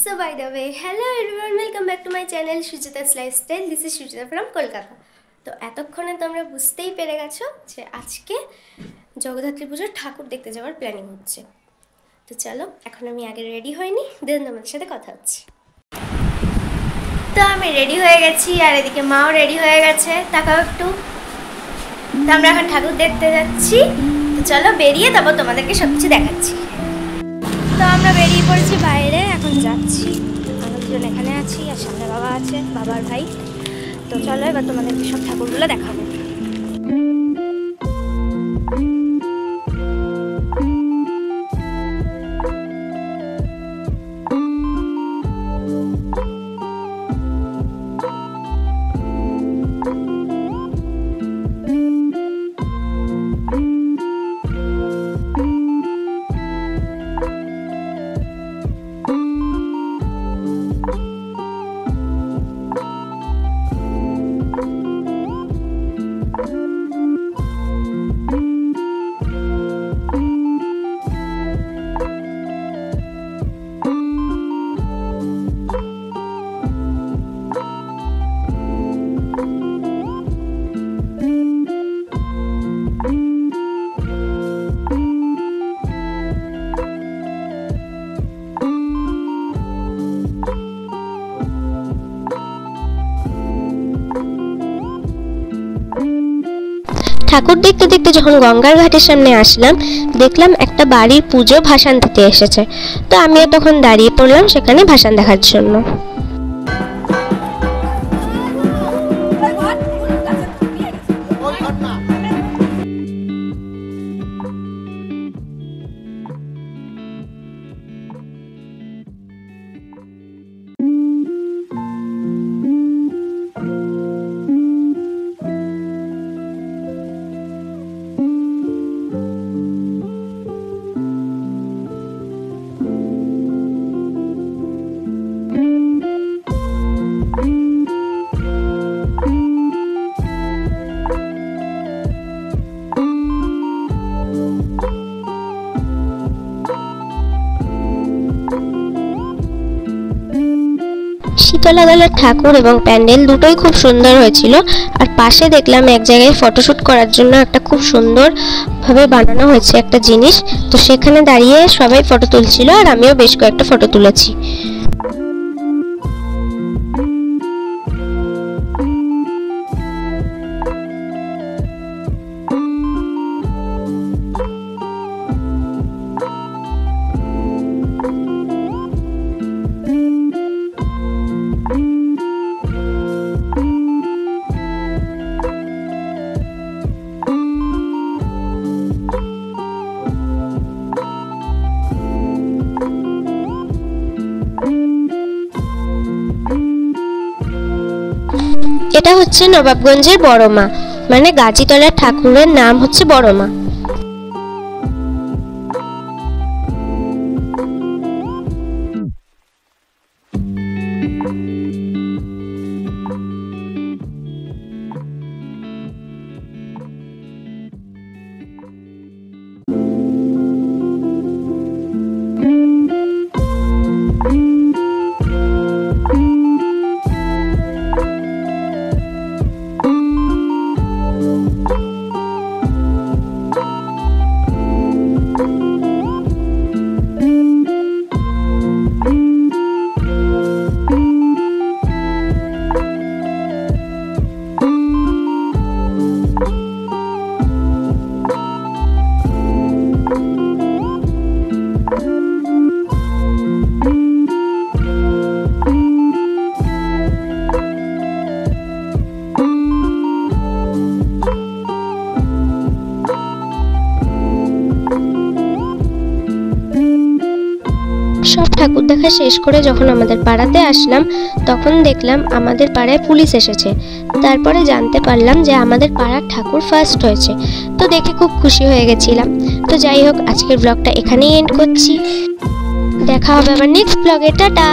So by the way, hello everyone, welcome back to my channel Sujita's Lifestyle. This is Sujita from Kolkata. তো এতক্ষণে তোমরা বুঝতেই পেরে গেছো যে আজকে জগদ্ধাত্রী পুজোর ঠাকুর দেখতে যাওয়ার প্ল্যানিং হচ্ছে। তো চলো, এখন আমি আগে রেডি হইনি, দেন তোমাদের সাথে কথা হচ্ছে। তো আমি রেডি হয়ে গেছি আর এদিকে মাও রেডি হয়ে গেছে, তাকাও একটু। তো আমরা এখন ঠাকুর দেখতে যাচ্ছি। তো চলো বেরিয়ে তারপর তোমাদেরকে সব কিছু দেখাচ্ছি। তো আমরা বেরিয়ে পড়েছি বাইরে, এখন যাচ্ছি। আমরা দুজন এখানে আছি আর সামনে বাবা আছে, বাবার ভাই। তো চলো এবার তোমাদেরকে সব ঠাকুরগুলো দেখাবো। ঠাকুর দেখতে দেখতে যখন গঙ্গার ঘাটের সামনে আসলাম, দেখলাম একটা বাড়ির পুজো ভাসান দিতে এসেছে। তো আমিও তখন দাঁড়িয়ে পড়লাম সেখানে ভাসান দেখার জন্য। শীতলাগলার ঠাকুর এবং প্যান্ডেল দুটোই খুব সুন্দর হয়েছিল। আর পাশে দেখলাম এক জায়গায় ফটোশ্যুট করার জন্য একটা খুব সুন্দর ভাবে বানানো হয়েছে একটা জিনিস। তো সেখানে দাঁড়িয়ে সবাই ফটো তুলছিল আর আমিও বেশ কয়েকটা ফটো তুলেছি। এটা হচ্ছে নবাবগঞ্জের বড় মা, মানে গাজীতলার ঠাকুরের নাম হচ্ছে বড় মা। সব ঠাকুর দেখা শেষ করে যখন আমাদের পাড়াতে আসলাম, তখন দেখলাম আমাদের পাড়ায় পুলিশ এসেছে। তারপরে জানতে পারলাম যে আমাদের পাড়ার ঠাকুর ফার্স্ট হয়েছে। তো দেখে খুব খুশি হয়ে গেছিলাম। তো যাই হোক, আজকের ব্লগটা এখানেই এন্ড করছি। দেখা হবে আবার নেক্সট ব্লগে। টাটা।